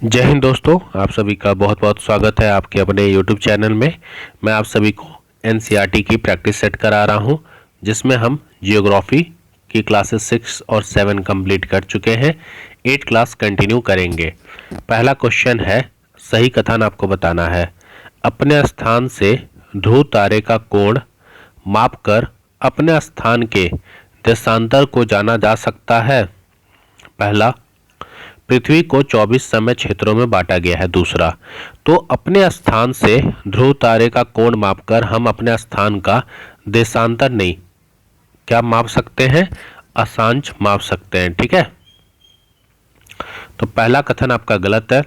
जय हिंद दोस्तों, आप सभी का बहुत बहुत स्वागत है आपके अपने YouTube चैनल में। मैं आप सभी को NCERT की प्रैक्टिस सेट करा रहा हूं, जिसमें हम जियोग्राफी की क्लासेस 6 और 7 कंप्लीट कर चुके हैं। 8 क्लास कंटिन्यू करेंगे। पहला क्वेश्चन है, सही कथन आपको बताना है। अपने स्थान से ध्रुव तारे का कोण मापकर अपने स्थान के देशांतर को जाना जा सकता है। पहला, पृथ्वी को 24 समय क्षेत्रों में बांटा गया है। दूसरा, तो अपने स्थान से ध्रुव तारे का कोण मापकर हम अपने स्थान का देशांतर नहीं क्या माप सकते हैं, अक्षांश माप सकते हैं। ठीक है, तो पहला कथन आपका गलत है।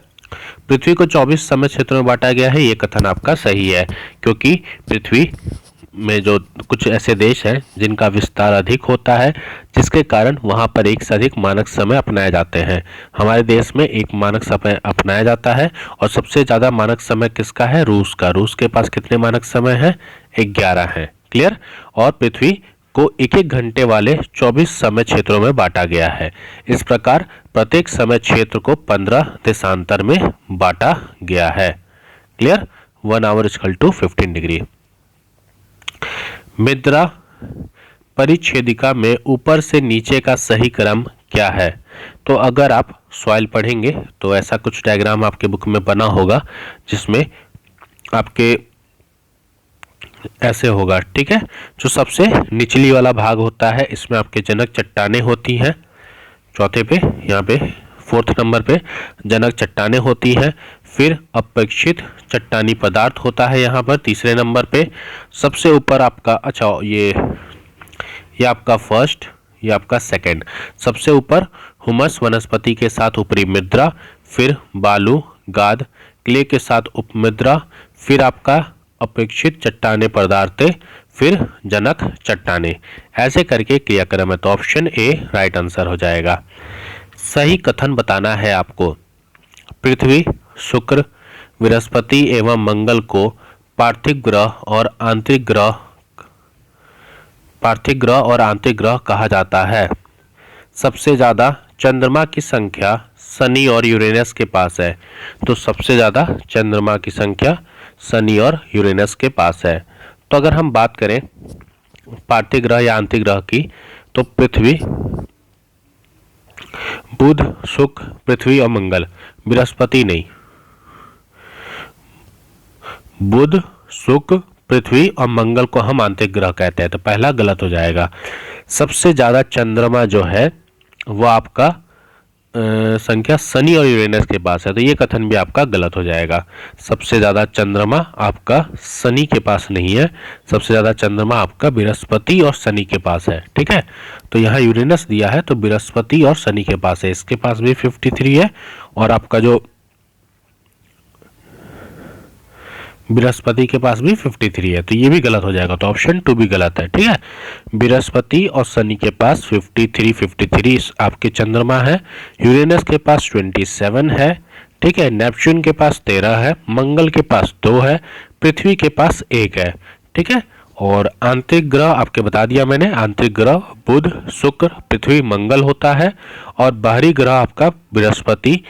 पृथ्वी को 24 समय क्षेत्रों में बांटा गया है, ये कथन आपका सही है, क्योंकि पृथ्वी में जो कुछ ऐसे देश हैं जिनका विस्तार अधिक होता है, जिसके कारण वहां पर एक से अधिक मानक समय अपनाए जाते हैं। हमारे देश में एक मानक समय अपनाया जाता है और सबसे ज़्यादा मानक समय किसका है? रूस का। रूस के पास कितने मानक समय हैं? 11 हैं। क्लियर। और पृथ्वी को एक एक घंटे वाले 24 समय क्षेत्रों में बांटा गया है। इस प्रकार प्रत्येक समय क्षेत्र को 15 देशांतर में बांटा गया है। Clear. 1 hour equal to 15 degree. मिद्रा परिच्छेदिका में ऊपर से नीचे का सही क्रम क्या है? तो अगर आप सॉइल पढ़ेंगे तो ऐसा कुछ डायग्राम आपके बुक में बना होगा, जिसमें आपके ऐसे होगा। ठीक है, जो सबसे निचली वाला भाग होता है, इसमें आपके जनक चट्टानें होती हैं। चौथे पे, यहाँ पे 4th नंबर पे जनक चट्टानें होती हैं। फिर अपेक्षित चट्टानी पदार्थ होता है यहाँ पर तीसरे नंबर पे। सबसे ऊपर आपका, अच्छा ये आपका फर्स्ट, ये आपका सेकंड। सबसे ऊपर हुमस वनस्पति के साथ ऊपरी मृदा, फिर बालू गाद क्ले के साथ उपमृदा, फिर आपका अपेक्षित चट्टाने पदार्थ, फिर जनक चट्टाने। ऐसे करके क्रियाक्रम है, तो ऑप्शन ए राइट आंसर हो जाएगा। सही कथन बताना है आपको। पृथ्वी, शुक्र, बृहस्पति एवं मंगल को पार्थिव ग्रह और आंतरिक ग्रह कहा जाता है। सबसे ज्यादा चंद्रमा की संख्या शनि और यूरेनस के पास है। तो सबसे ज्यादा चंद्रमा की संख्या शनि और यूरेनस के पास है। तो अगर हम बात करें पार्थिव ग्रह या आंतरिक ग्रह की, तो पृथ्वी, बुध, शुक्र, पृथ्वी और मंगल, बृहस्पति नहीं। बुध, शुक्र, पृथ्वी और मंगल को हम आंतरिक ग्रह कहते हैं, तो पहला गलत हो जाएगा। सबसे ज्यादा चंद्रमा जो है वो आपका संख्या शनि और यूरेनस के पास है, तो ये कथन भी आपका गलत हो जाएगा। सबसे ज्यादा चंद्रमा आपका शनि के पास नहीं है, सबसे ज्यादा चंद्रमा आपका बृहस्पति और शनि के पास है। ठीक है, तो यहाँ यूरेनस दिया है तो बृहस्पति और शनि के पास है, इसके पास भी 53 है, और आपका जो बृहस्पति के पास भी 53 है, तो ये भी गलत हो जाएगा, तो ऑप्शन 2 भी गलत है। ठीक है, बृहस्पति और शनि के पास 53 आपके चंद्रमा है। यूरेनस के पास 27 है। ठीक है, नेपच्यून के पास 13 है, मंगल के पास 2 है, पृथ्वी के पास 1 है। ठीक है, और आंतरिक ग्रह आपके बता दिया मैंने, आंतरिक ग्रह बुध, शुक्र, पृथ्वी, मंगल होता है, और बाहरी ग्रह आपका बृहस्पति,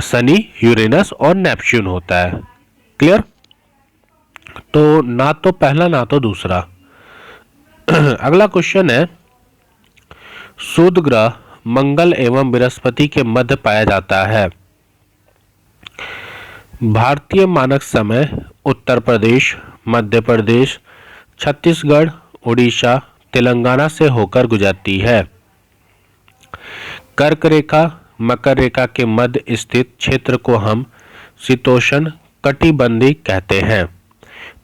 शनि, यूरेनस और नेपच्यून होता है। क्लियर। तो ना तो पहला ना तो दूसरा। अगला क्वेश्चन है, सूर्य ग्रह मंगल एवं बृहस्पति के मध्य पाया जाता है। भारतीय मानक समय उत्तर प्रदेश, मध्य प्रदेश, छत्तीसगढ़, उड़ीसा, तेलंगाना से होकर गुजरती है। कर्क रेखा, मकर रेखा के मध्य स्थित क्षेत्र को हम शीतोष्ण कटिबंधी कहते हैं।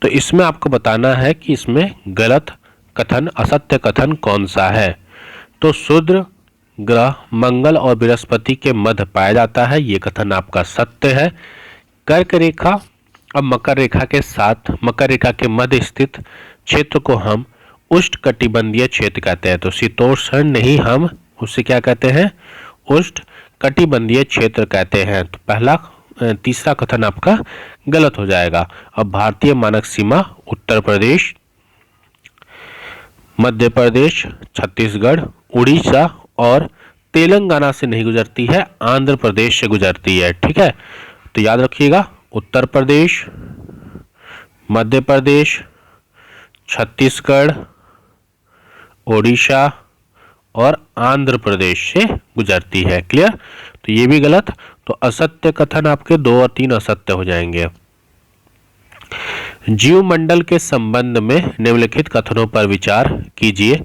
तो इसमें आपको बताना है कि इसमें गलत कथन, असत्य कथन कौन सा है। तो सूर्य ग्रह मंगल और बृहस्पति के मध्य पाया जाता है, ये कथन आपका सत्य है। कर्क रेखा और मकर रेखा के साथ, मकर रेखा के मध्य स्थित क्षेत्र को हम उष्णकटिबंधीय क्षेत्र कहते हैं। तो शीतोष्ण नहीं, हम उसे क्या कहते हैं? उष्णकटिबंधीय क्षेत्र कहते हैं। तो पहला, तीसरा कथन आपका गलत हो जाएगा। अब भारतीय मानक सीमा उत्तर प्रदेश, मध्य प्रदेश, छत्तीसगढ़, उड़ीसा और तेलंगाना से नहीं गुजरती है, आंध्र प्रदेश से गुजरती है। ठीक है, तो याद रखिएगा, उत्तर प्रदेश, मध्य प्रदेश, छत्तीसगढ़, ओडिशा और आंध्र प्रदेश से गुजरती है। क्लियर? तो ये भी गलत, तो असत्य कथन आपके 2 और 3 असत्य हो जाएंगे। जीवमंडल के संबंध में निम्नलिखित कथनों पर विचार कीजिए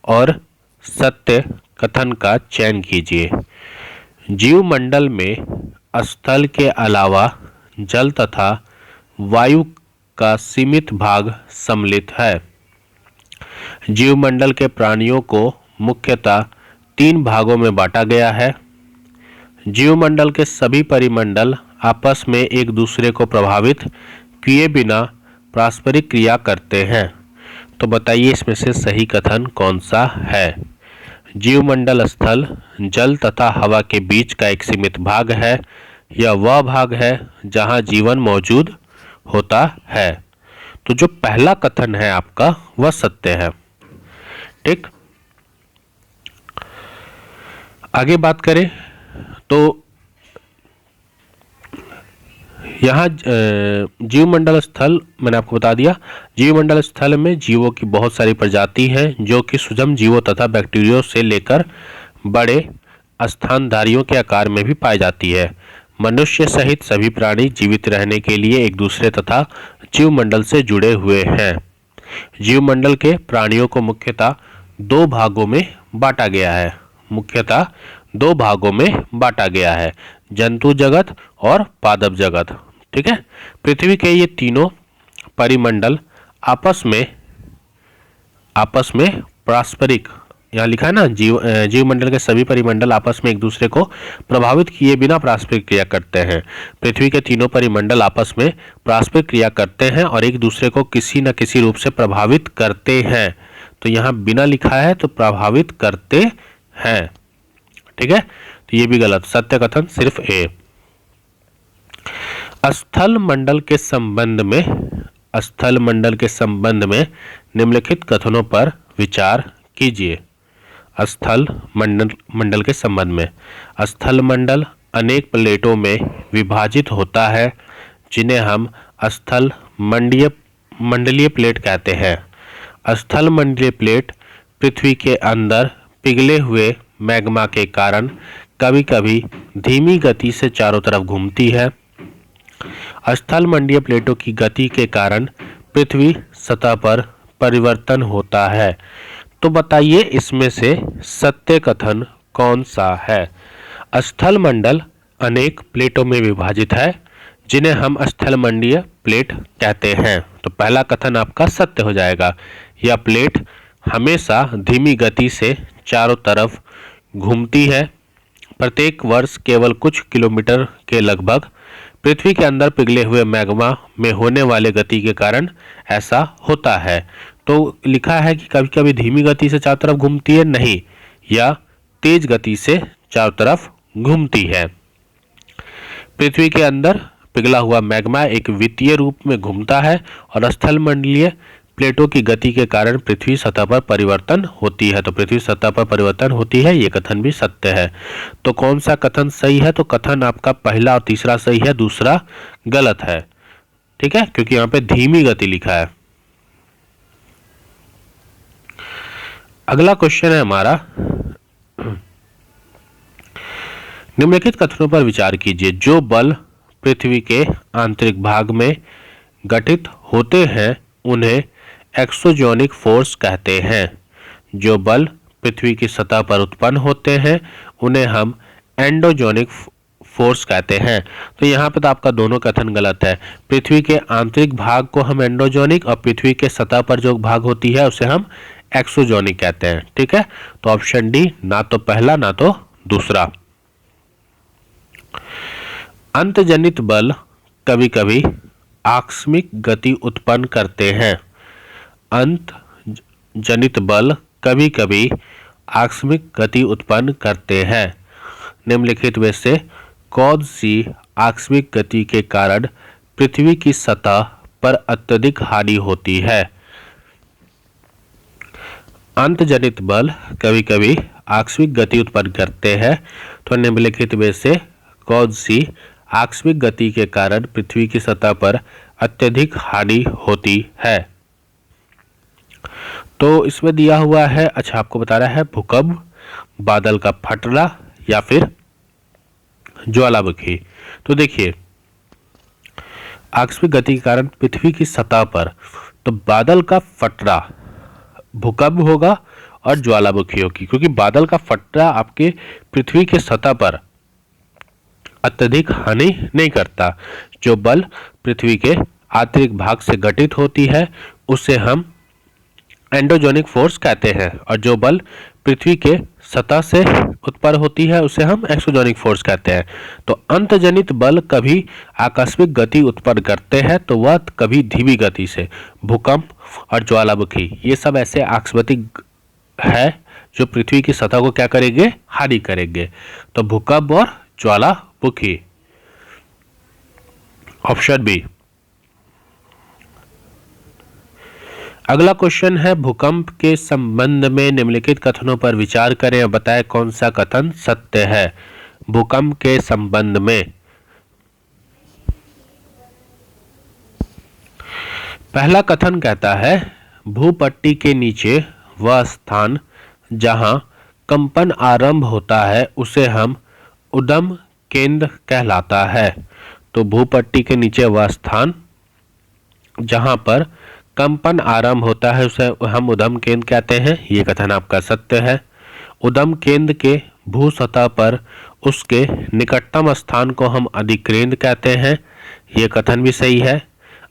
और सत्य कथन का चयन कीजिए। जीवमंडल में स्थल के अलावा जल तथा वायु का सीमित भाग सम्मिलित है। जीवमंडल के प्राणियों को मुख्यतः 3 भागों में बांटा गया है। जीवमंडल के सभी परिमंडल आपस में एक दूसरे को प्रभावित किए बिना पारस्परिक क्रिया करते हैं। तो बताइए इसमें से सही कथन कौन सा है? जीवमंडल स्थल, जल तथा हवा के बीच का एक सीमित भाग है, या वह भाग है जहां जीवन मौजूद होता है। तो जो पहला कथन है आपका वह सत्य है। ठीक, आगे बात करें तो यहाँ जीवमंडल स्थल मैंने आपको बता दिया। जीवमंडल स्थल में जीवों की बहुत सारी प्रजाति हैं जो कि सूक्ष्म जीवों तथा बैक्टीरिया से लेकर बड़े स्थानधारियों के आकार में भी पाई जाती है। मनुष्य सहित सभी प्राणी जीवित रहने के लिए एक दूसरे तथा जीवमंडल से जुड़े हुए हैं। जीवमंडल के प्राणियों को मुख्यतः 2 भागों में बांटा गया है। मुख्यतः 2 भागों में बांटा गया है, जंतु जगत और पादप जगत। ठीक है, पृथ्वी के ये तीनों परिमंडल आपस में पारस्परिक, यहाँ लिखा है ना, जीवमंडल के सभी परिमंडल आपस में एक दूसरे को प्रभावित किए बिना पारस्परिक क्रिया करते हैं। पृथ्वी के तीनों परिमंडल आपस में पारस्परिक क्रिया करते हैं और एक दूसरे को किसी न किसी रूप से प्रभावित करते हैं। तो यहाँ बिना लिखा है तो प्रभावित करते हैं। ठीक है, तो ये भी गलत, सत्य कथन सिर्फ ए। स्थल मंडल के संबंध में निम्नलिखित कथनों पर विचार कीजिए। स्थल मंडल के संबंध में, स्थल मंडल अनेक प्लेटों में विभाजित होता है जिन्हें हम स्थल मंडलीय प्लेट कहते हैं। स्थल मंडलीय प्लेट पृथ्वी के अंदर पिघले हुए मैग्मा के कारण कभी-कभी धीमी गति से चारों तरफ घूमती है। स्थल मंडलीय प्लेटों की गति के कारण पृथ्वी सतह पर परिवर्तन होता है। तो बताइए इसमें से सत्य कथन कौन सा है? स्थल मंडल अनेक प्लेटों में विभाजित है जिन्हें हम स्थल मंडलीय प्लेट कहते हैं। तो पहला कथन आपका सत्य हो जाएगा। यह प्लेट हमेशा धीमी गति से चारों तरफ घूमती है। प्रत्येक वर्ष केवल कुछ किलोमीटर के लगभग पृथ्वी के अंदर पिघले हुए मैग्मा में होने वाले गति के कारण ऐसा होता है। तो लिखा है कि कभी कभी धीमी गति से चारों तरफ घूमती है, नहीं, या तेज गति से चारों तरफ घूमती है। पृथ्वी के अंदर पिघला हुआ मैग्मा एक वित्तीय रूप में घूमता है और स्थल मंडलीय प्लेटों की गति के कारण पृथ्वी सतह पर परिवर्तन होती है। तो पृथ्वी सतह पर परिवर्तन होती है, ये कथन भी सत्य है। तो कौन सा कथन सही है? तो कथन आपका पहला और तीसरा सही है, दूसरा गलत है। ठीक है, क्योंकि यहाँ पे धीमी गति लिखा है। अगला क्वेश्चन है हमारा, निम्नलिखित कथनों पर विचार कीजिए। जो बल पृथ्वी के आंतरिक भाग में गठित होते हैं उन्हें एक्सोजोनिक फोर्स कहते हैं। जो बल पृथ्वी की सतह पर उत्पन्न होते हैं उन्हें हम एंडोजोनिक फोर्स कहते हैं। तो यहाँ पर तो आपका दोनों कथन गलत है। पृथ्वी के आंतरिक भाग को हम एंडोजोनिक और पृथ्वी के सतह पर जो भाग होती है उसे हम एक्सोजोनिक कहते हैं। ठीक है, तो ऑप्शन डी, ना तो पहला ना तो दूसरा। अंतजनित बल कभी कभी आकस्मिक गति उत्पन्न करते हैं। अंतजनित बल कभी कभी आकस्मिक गति उत्पन्न करते हैं। निम्नलिखित में से कौन सी आकस्मिक गति के कारण पृथ्वी की सतह पर अत्यधिक हानि होती है? अंतजनित बल कभी कभी आकस्मिक गति उत्पन्न करते हैं तो निम्नलिखित में से कौन सी आकस्मिक गति के कारण पृथ्वी की सतह पर अत्यधिक हानि होती है। तो इसमें दिया हुआ है, अच्छा आपको बता रहा है भूकंप, बादल का फटना या फिर ज्वालामुखी। तो देखिए आकस्मिक गति के कारण पृथ्वी की सतह पर तो बादल का फटना, भूकंप होगा और ज्वालामुखी होगी, क्योंकि बादल का फटना आपके पृथ्वी की सतह पर अत्यधिक हानि नहीं करता। जो बल पृथ्वी के आंतरिक भाग से गठित होती है उसे हम एंडोजेनिक फोर्स कहते हैं, और जो बल पृथ्वी के सतह से उत्पन्न होती है उसे हम एक्सोजेनिक फोर्स कहते हैं। तो अंतजनित बल कभी आकस्मिक गति उत्पन्न करते हैं तो वह कभी धीमी गति से। भूकंप और ज्वालामुखी ये सब ऐसे आकस्मिक है जो पृथ्वी की सतह को क्या करेंगे, हानि करेंगे। तो भूकंप और ज्वालामुखी, ऑप्शन बी। अगला क्वेश्चन है भूकंप के संबंध में निम्नलिखित कथनों पर विचार करें और बताएं कौन सा कथन सत्य है। भूकंप के संबंध में पहला कथन कहता है भूपट्टी के नीचे वह स्थान जहां कंपन आरंभ होता है उसे हम उद्गम केंद्र कहलाता है। तो भूपट्टी के नीचे वह स्थान जहां पर कंपन आरंभ होता है उसे हम उद्गम केंद्र कहते हैं। ये कथन आपका सत्य है। उद्गम केंद्र के भू सतह पर उसके निकटतम स्थान को हम अधिकेंद्र कहते हैं। ये कथन भी सही है।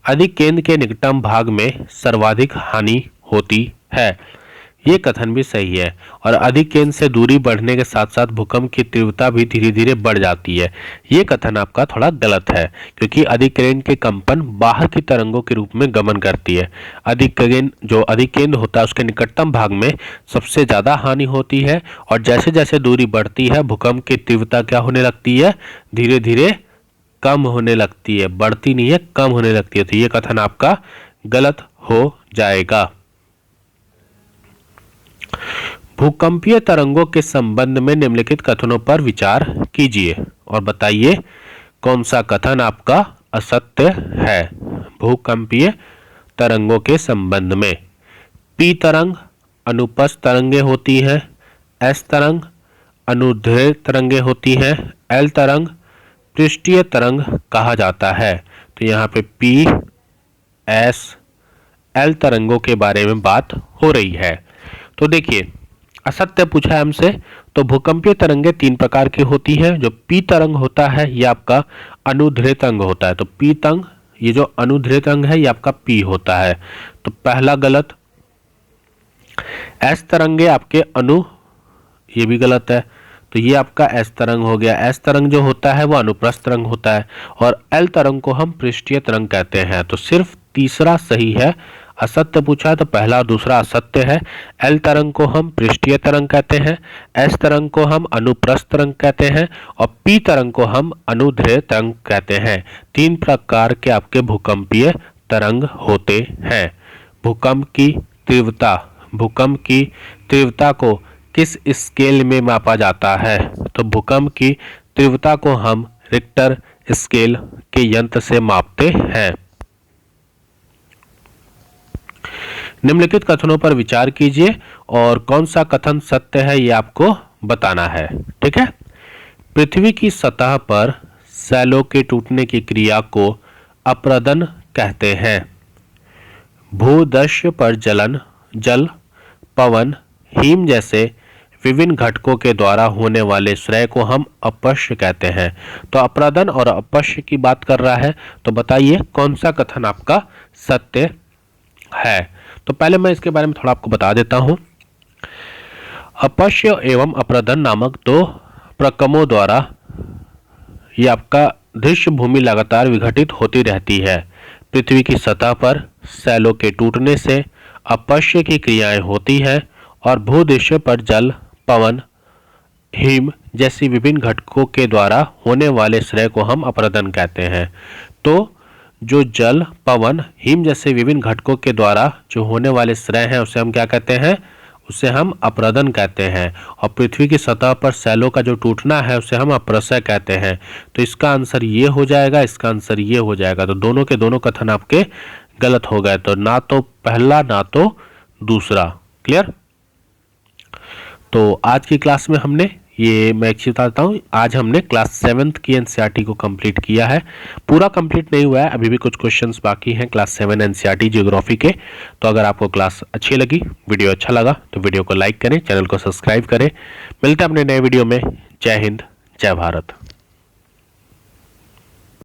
अधिकेंद्र के निकटतम भाग में सर्वाधिक हानि होती है। ये कथन भी सही है। और अधिकेंद्र से दूरी बढ़ने के साथ साथ भूकंप की तीव्रता भी धीरे धीरे बढ़ जाती है। ये कथन आपका थोड़ा गलत है, क्योंकि अधिकेंद्र के कंपन बाहर की तरंगों के रूप में गमन करती है। जो अधिकेंद्र होता है उसके निकटतम भाग में सबसे ज्यादा हानि होती है, और जैसे जैसे दूरी बढ़ती है भूकंप की तीव्रता क्या होने लगती है, धीरे धीरे कम होने लगती है, बढ़ती नहीं है, कम होने लगती है। तो ये कथन आपका गलत हो जाएगा। भूकंपीय तरंगों के संबंध में निम्नलिखित कथनों पर विचार कीजिए और बताइए कौन सा कथन आपका असत्य है। भूकंपीय तरंगों के संबंध में पी तरंग अनुपस्थ तरंगे होती हैं, एस तरंग अनुदैर्घ्य तरंगे होती हैं, एल तरंग पृष्ठीय तरंग कहा जाता है। तो यहाँ पे पी, एस, एल तरंगों के बारे में बात हो रही है। तो देखिए असत्य पूछा है हमसे। तो भूकंपीय तरंगे तीन प्रकार की होती है। जो पी तरंग होता है ये आपका अनुदैर्घ्य तरंग होता है। तो पी तरंग, ये जो अनुदैर्घ्य तरंग है ये आपका पी होता है। तो पहला गलत। एस तरंगे आपके ये भी गलत है। तो ये आपका एस तरंग हो गया। एस तरंग जो होता है वो अनुप्रस्थ तरंग होता है, और एल तरंग को हम पृष्ठीय तरंग कहते हैं। तो सिर्फ तीसरा सही है। असत्य पूछा है तो पहला और दूसरा असत्य है। एल तरंग को हम पृष्ठीय तरंग कहते हैं, एस तरंग को हम अनुप्रस्थ तरंग कहते हैं, और पी तरंग को हम अनुदैर्घ्य तरंग कहते हैं। तीन प्रकार के आपके भूकंपीय तरंग होते हैं। भूकंप की तीव्रता को किस स्केल में मापा जाता है। तो भूकंप की तीव्रता को हम रिक्टर स्केल के यंत्र से मापते हैं। निम्नलिखित कथनों पर विचार कीजिए और कौन सा कथन सत्य है ये आपको बताना है। ठीक है। पृथ्वी की सतह पर सैलों के टूटने की क्रिया को अपरदन कहते हैं। भूदृश्य पर जल, पवन, हिम जैसे विभिन्न घटकों के द्वारा होने वाले क्षय को हम अपश्य कहते हैं। तो अपरदन और अपश्य की बात कर रहा है। तो बताइए कौन सा कथन आपका सत्य है। तो पहले मैं इसके बारे में थोड़ा आपको बता देता हूं। अपश्य एवं अपरदन नामक दो प्रक्रमों द्वारा ये आपका दृश्य भूमि लगातार विघटित होती रहती है। पृथ्वी की सतह पर सैलों के टूटने से अपश्य की क्रियाएं होती हैं, और भूदृश्य पर जल, पवन, हिम जैसी विभिन्न घटकों के द्वारा होने वाले क्षय को हम अपरदन कहते हैं। तो जो जल, पवन, हिम जैसे विभिन्न घटकों के द्वारा जो होने वाले क्षय हैं उसे हम क्या कहते हैं, उसे हम अपरदन कहते हैं, और पृथ्वी की सतह पर सेलों का जो टूटना है उसे हम अप्रसय कहते हैं। तो इसका आंसर ये हो जाएगा, इसका आंसर ये हो जाएगा। तो दोनों के दोनों कथन आपके गलत हो गए, तो ना तो पहला ना तो दूसरा। क्लियर। तो आज की क्लास में हमने ये मैं बताता हूँ, आज हमने क्लास 7th की एनसीईआरटी को कंप्लीट किया है। पूरा कंप्लीट नहीं हुआ है, अभी भी कुछ क्वेश्चंस बाकी हैं क्लास 7 एनसीईआरटी ज्योग्राफी के। तो अगर आपको क्लास अच्छी लगी, वीडियो अच्छा लगा, तो वीडियो को लाइक करें, चैनल को सब्सक्राइब करें। मिलते हैं अपने नए वीडियो में। जय हिंद, जय भारत।